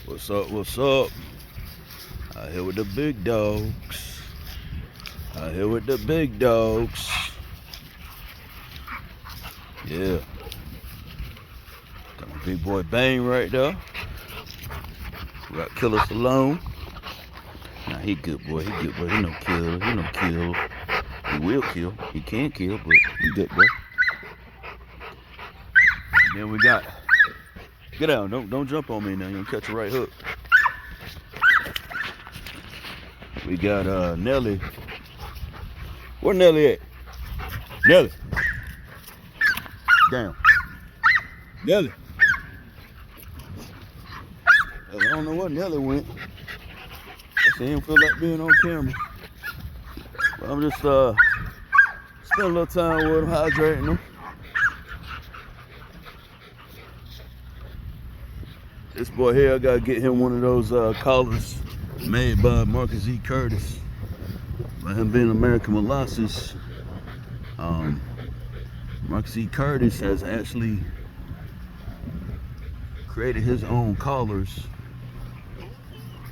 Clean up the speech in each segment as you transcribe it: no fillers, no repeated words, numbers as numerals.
What's up? What's up? Out here with the big dogs. Out here with the big dogs. Yeah. Got my big boy Bang right there. We got Killer Stallone. Nah, he good boy. He good boy. He no killer. He no kill. He will kill. He can kill, but he good boy. And then we got. Get out! Don't jump on me now. You'll catch a right hook. We got Nelly. Where Nelly at? Nelly. Down. Nelly. I don't know where Nelly went. I see him feel like being on camera. But I'm just spending a little time with him, hydrating him. This boy here, I gotta get him one of those collars made by Marcus E. Curtis. By him being American Molasses, Marcus E. Curtis has actually created his own collars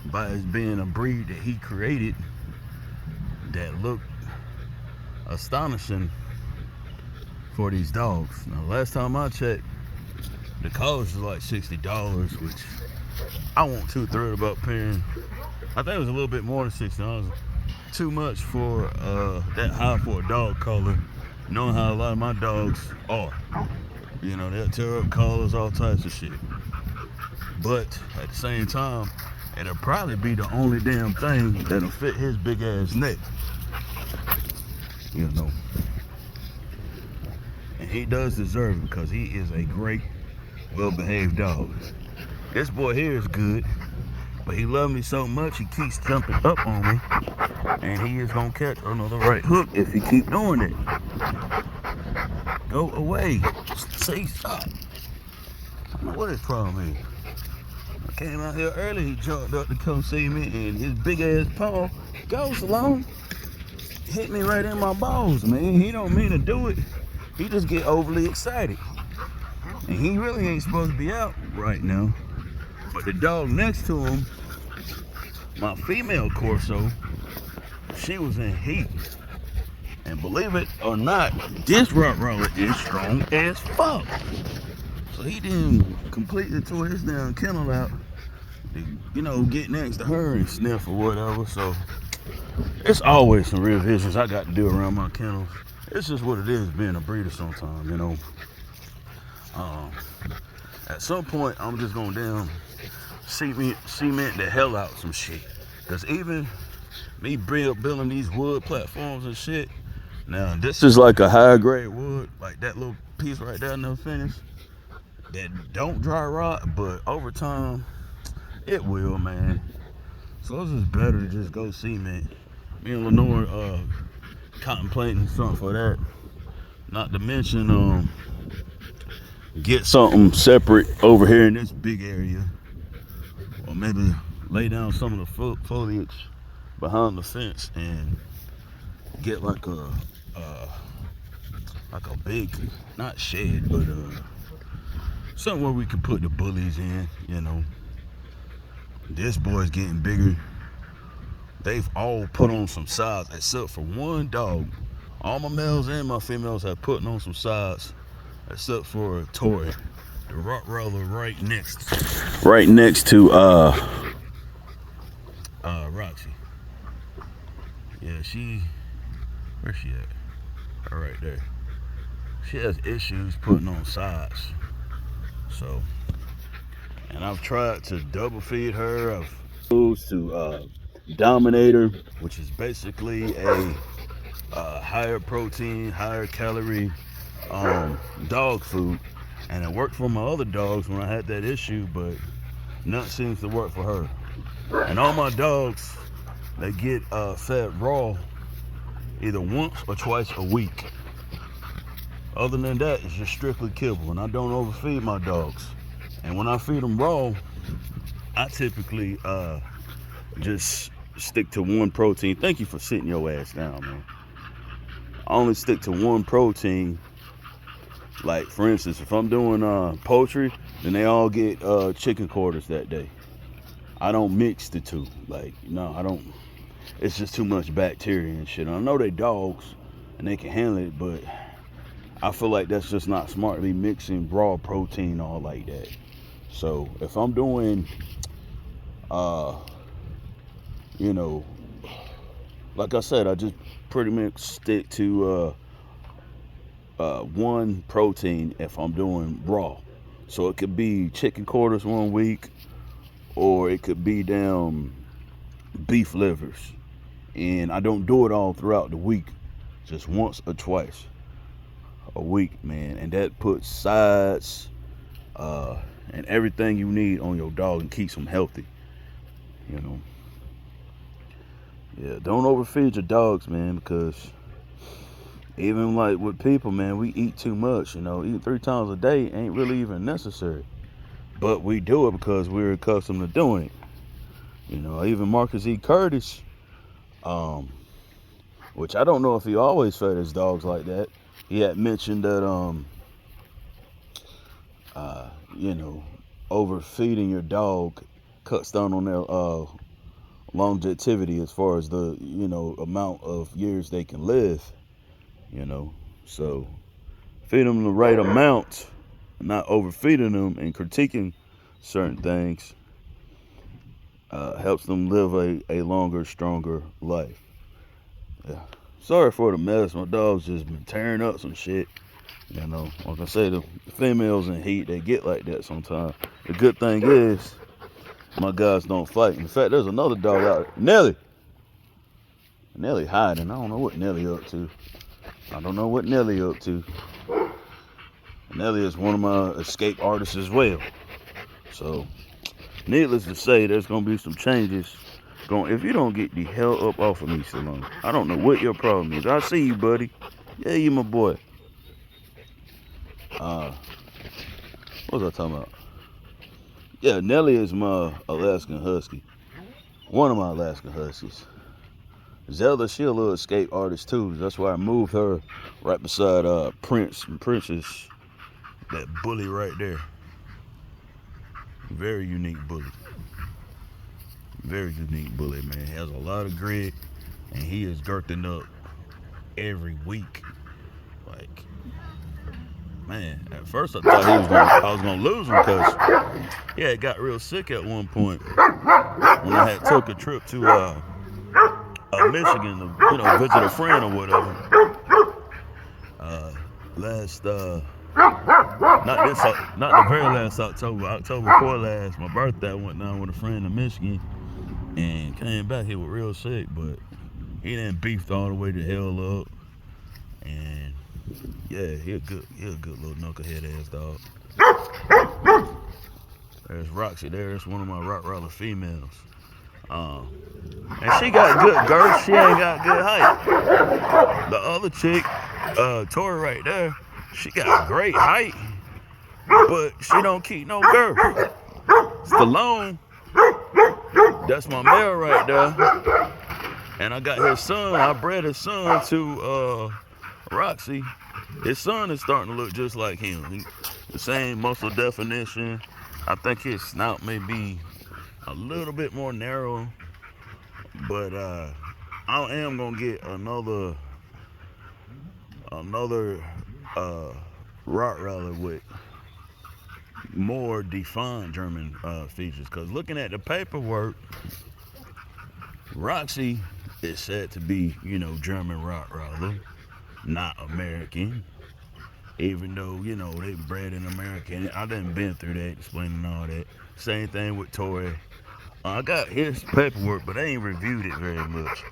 by his being a breed that he created that look astonishing for these dogs. Now, last time I checked, the collars was like $60, which I wasn't too thrilled about paying. I think it was a little bit more than $60. Too much for that high for a dog collar, knowing how a lot of my dogs are. You know, they'll tear up collars, all types of shit. But at the same time, it'll probably be the only damn thing that'll fit his big ass neck. You know. And he does deserve it because he is a great, well-behaved dog. This boy here is good, but he loves me so much he keeps jumping up on me, and he is gonna catch another right hook if he keep doing it. Go away. Say stop. I don't know what his problem is. I came out here early, he jumped up to come see me, and his big ass paw goes along, hit me right in my balls, man. He don't mean to do it. He just get overly excited. And he really ain't supposed to be out right now. But the dog next to him, my female Corso, she was in heat. And believe it or not, this Rottweiler is strong as fuck. So he didn't completely tore his damn kennel out to, you know, get next to her and sniff or whatever. So it's always some revisions I got to do around my kennels. It's just what it is being a breeder sometimes, you know. At some point, I'm just gonna damn cement the hell out some shit. Cause even me building these wood platforms and shit. Now this is like a high grade wood, like that little piece right there in the finish. That don't dry rot, but over time, it will, man. So it's just better to just go cement. Me and Lenore contemplating something for that. Not to mention get something separate over here in this big area, or maybe lay down some of the foliage behind the fence and get like a big, not shed, but something where we can put the bullies in. You know, this boy's getting bigger. They've all put on some size except for one dog. All my males and my females have put on some size except for Tori, the Rottweiler right next to Roxy. Yeah, where's she at? Her right there. She has issues putting on size. So, and I've tried to double feed her. I've used to Dominator, which is basically a higher protein, higher calorie dog food, and it worked for my other dogs when I had that issue, but nothing seems to work for her. And all my dogs, they get fed raw either once or twice a week. Other than that, it's just strictly kibble, and I don't overfeed my dogs. And when I feed them raw, I typically just stick to one protein. Thank you for sitting your ass down, man. I only stick to one protein. Like, for instance, if I'm doing poultry, then they all get chicken quarters that day. I don't mix the two. Like, no, I don't. It's just too much bacteria and shit. I know they dogs and they can handle it, but I feel like that's just not smart to be mixing raw protein all like that. So if I'm doing, you know, like I said, I just pretty much stick to one protein if I'm doing raw. So it could be chicken quarters one week, or it could be down beef livers. And I don't do it all throughout the week, just once or twice a week, man. And that puts sides and everything you need on your dog and keeps them healthy, you know. Yeah, don't overfeed your dogs, man, because even like with people, man, we eat too much, you know. Eating 3 times a day ain't really even necessary. But we do it because we're accustomed to doing it. You know, even Marcus E. Curtis, which I don't know if he always fed his dogs like that. He had mentioned that, you know, overfeeding your dog cuts down on their longevity as far as the, you know, amount of years they can live, you know. So feed them the right amount, not overfeeding them and critiquing certain things helps them live a longer, stronger life. Yeah. Sorry for the mess. My dog's just been tearing up some shit. You know, like I say, the females in heat, they get like that sometimes. The good thing is, my guys don't fight. In fact, there's another dog out there. Nelly! Nelly hiding. I don't know what Nelly up to. Nelly is one of my escape artists as well. So, needless to say, there's going to be some changes. If you don't get the hell up off of me, Salone, I don't know what your problem is. I see you, buddy. Yeah, you my boy. What was I talking about? Yeah, Nelly is my Alaskan Husky. One of my Alaskan Huskies. Zelda, she a little escape artist too. That's why I moved her right beside Prince. And Prince is that bully right there. Very unique bully. Very unique bully, man. He has a lot of grit, and he is girthing up every week. Like, man, at first I thought I was gonna lose him because he had got real sick at one point when I had took a trip to Michigan to, you know, visit a friend or whatever. Not the very last October before last, my birthday, I went down with a friend in Michigan and came back. He was real sick, but he done beefed all the way to hell up. And yeah, he a good little knucklehead ass dog. There's Roxy there. That's one of my Rottweiler females. And she got good girth. She ain't got good height. The other chick, Tori right there, she got great height, but she don't keep no girth. Stallone, that's my male right there. And I got his son. I bred his son to Roxy. His son is starting to look just like him. The same muscle definition. I think his snout may be a little bit more narrow, but I am gonna get another Rottweiler with more defined German features. Because looking at the paperwork, Roxy is said to be, you know, German Rottweiler, not American. Even though, you know, they bred in America. I done been through that, explaining all that. Same thing with Tori. I got his paperwork, but I ain't reviewed it very much.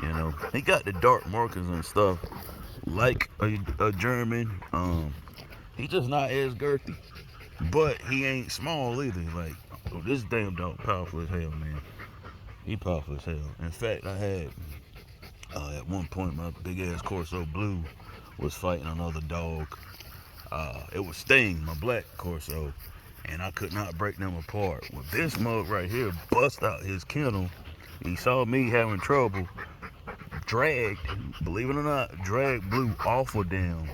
You know, he got the dark markings and stuff like a German. He just not as girthy, but he ain't small either. Like, oh, this damn dog powerful as hell, man. He powerful as hell. In fact, I had at one point my big ass Corso Blue was fighting another dog. It was Sting, my black Corso, and I could not break them apart. Well, this mug right here bust out his kennel. He saw me having trouble, believe it or not, dragged Blue off of damn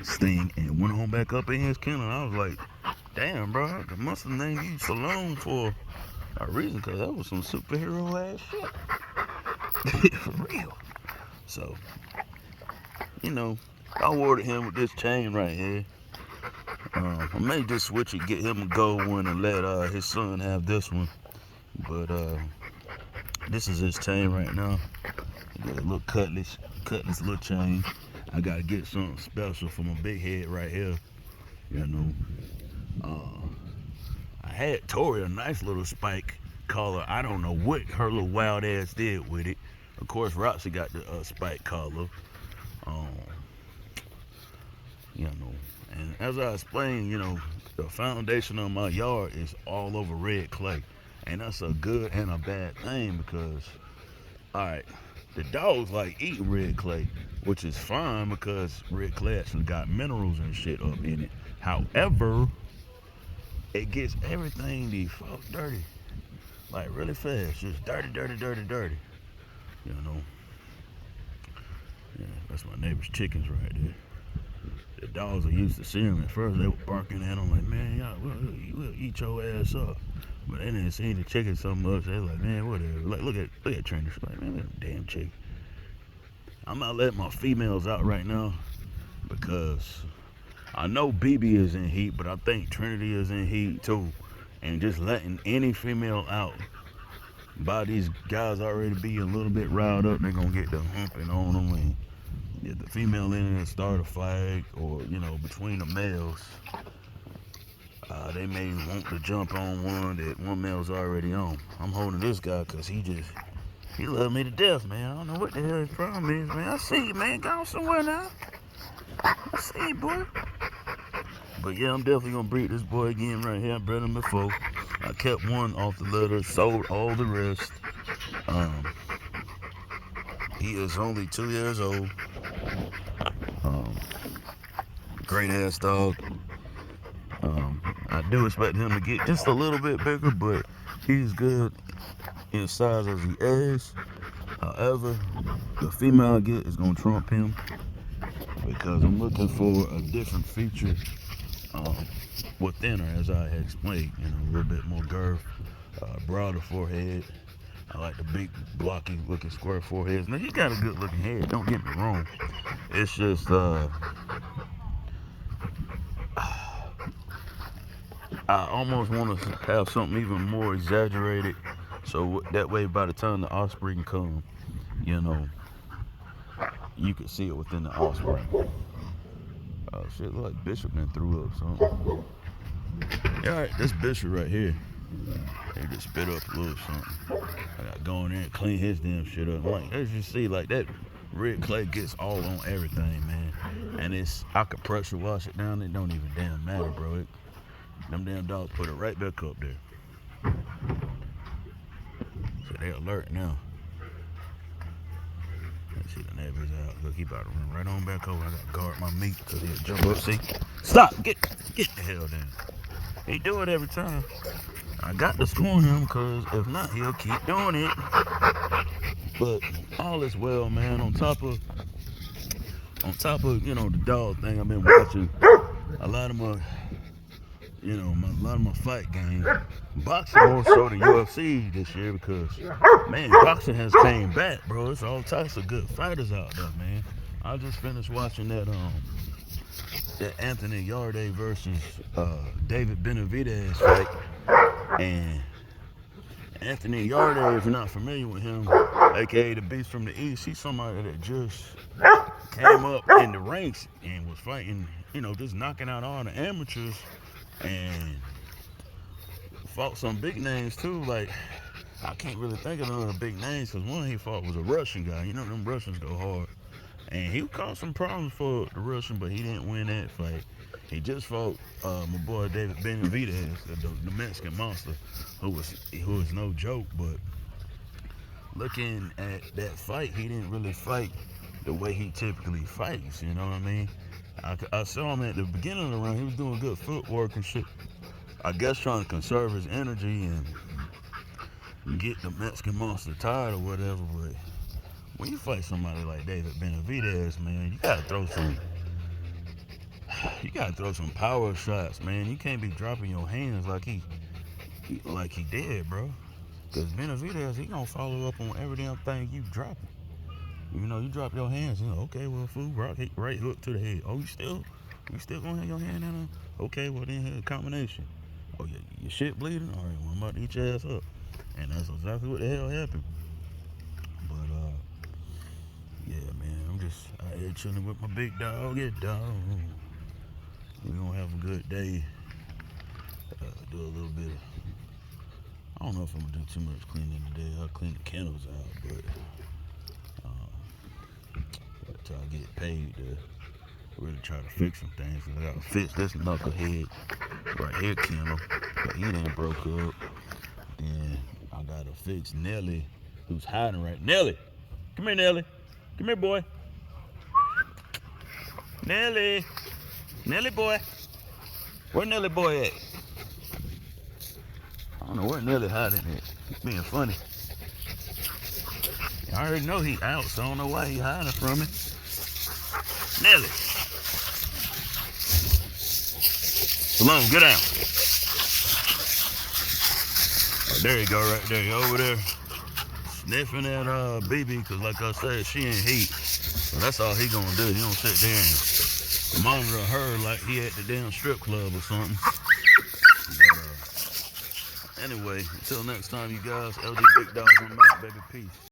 Sting and went on back up in his kennel. I was like, damn, bro, I must have named you Salone for a reason, because that was some superhero ass shit. For real. So, you know, I awarded him with this chain right here. I may just switch it, get him a gold one, and let his son have this one. But this is his chain right now. He got a little cutlass little chain. I gotta get something special for my big head right here. You know, I had Tori a nice little spike collar. I don't know what her little wild ass did with it. Of course, Roxy got the spike collar. You know, and as I explained, you know, the foundation of my yard is all over red clay, and that's a good and a bad thing because, all right, the dogs like eating red clay, which is fine because red clay actually got minerals and shit up in it. However, it gets everything the fuck dirty, like really fast, just dirty. You know, yeah, that's my neighbor's chickens right there. The dogs are used to seeing them. At first, they were barking at them like, man, y'all, we'll eat your ass up. But they didn't see the chicken so much. They like, man, whatever. Like, look at Trina. She's like, man, look at them damn chicken. I'm not letting my females out right now because I know BB is in heat, but I think Trinity is in heat too. And just letting any female out by these guys already be a little bit riled up, they're gonna get the humping on them and get the female in and start a fight, or you know, between the males, they may want to jump on one that one male's already on. I'm holding this guy because he love me to death, man. I don't know what the hell his problem is, man. I see you, man. Go somewhere now. I see you, boy. But yeah, I'm definitely gonna breed this boy again right here. I bred him before. I kept one off the litter, sold all the rest. He is only 2 years old. Great ass dog. I do expect him to get just a little bit bigger, but he's good in size as he is. However, the female I get is gonna trump him because I'm looking for a different feature within her, as I had explained. You know, a little bit more girth, broader forehead. I like the big, blocky looking square foreheads. Now, he got a good looking head, don't get me wrong. It's just, I almost want to have something even more exaggerated, so that way by the time the offspring come, you know, you can see it within the offspring. Oh shit, look like Bishop done threw up something. Yeah, alright, this Bishop right here, he just spit up a little something. I got to go in there and clean his damn shit up. Like, as you see, like that red clay gets all on everything, man. And I could pressure wash it down, it don't even damn matter, bro. Them damn dogs put it right back up there. So they alert now. Let's see, the neighbor's out. Look, he about to run right on back over. I got to guard my meat because he'll jump up. See? Stop! Get the hell down. He do it every time. I got to scorn him because if not, he'll keep doing it. But all is well, man. On top of you know, the dog thing, I've been watching a lot of my, you know, a lot of my fight game. Boxing more so than UFC this year because, man, boxing has came back, bro. There's all types of good fighters out there, man. I just finished watching that Anthony Yarde versus David Benavidez fight, and Anthony Yarde, if you're not familiar with him, aka the Beast from the East, he's somebody that just came up in the ranks and was fighting, you know, just knocking out all the amateurs, and fought some big names too. Like, I can't really think of none of the big names because one he fought was a Russian guy. You know, them Russians go hard. And he caused some problems for the Russian, but he didn't win that fight. He just fought my boy David Benavidez, the Mexican monster, who was no joke. But looking at that fight, he didn't really fight the way he typically fights. You know what I mean? I saw him at the beginning of the round. He was doing good footwork and shit. I guess trying to conserve his energy and get the Mexican monster tired or whatever. But when you fight somebody like David Benavidez, man, you gotta throw some You gotta throw some power shots, man. You can't be dropping your hands like he did, bro. Cause Benavidez, he gonna follow up on every damn thing you dropping. You know, you drop your hands, you know, okay, well, fool, right hook to the head. Oh, you still gonna have your hand in there? Okay, well, then here's a combination. Oh, yeah, your shit bleeding? All right, well, I'm about to eat your ass up. And that's exactly what the hell happened. But, yeah, man, I'm just out here chilling with my big dog. Yeah, dog. We're gonna have a good day. Do a little bit of, I don't know if I'm gonna do too much cleaning today. I'll clean the kennels out, but until I get paid to really try to fix some things. I gotta fix this knucklehead right here kennel, but he done broke up. Then I gotta fix Nelly, who's hiding right. Nelly, come here, Nelly. Come here, boy. Nelly, Nelly boy. Where Nelly boy at? I don't know where Nelly hiding at. He's being funny. I already know he out, so I don't know why he hiding from me. Nelly. Salome, get down. Oh, there you go, right there. You over there sniffing at BB, because like I said, she ain't heat. So that's all he gonna do. He don't sit there and monitor her like he at the damn strip club or something. But, anyway, until next time, you guys, LG Big Dogs, I'm out, baby. Peace.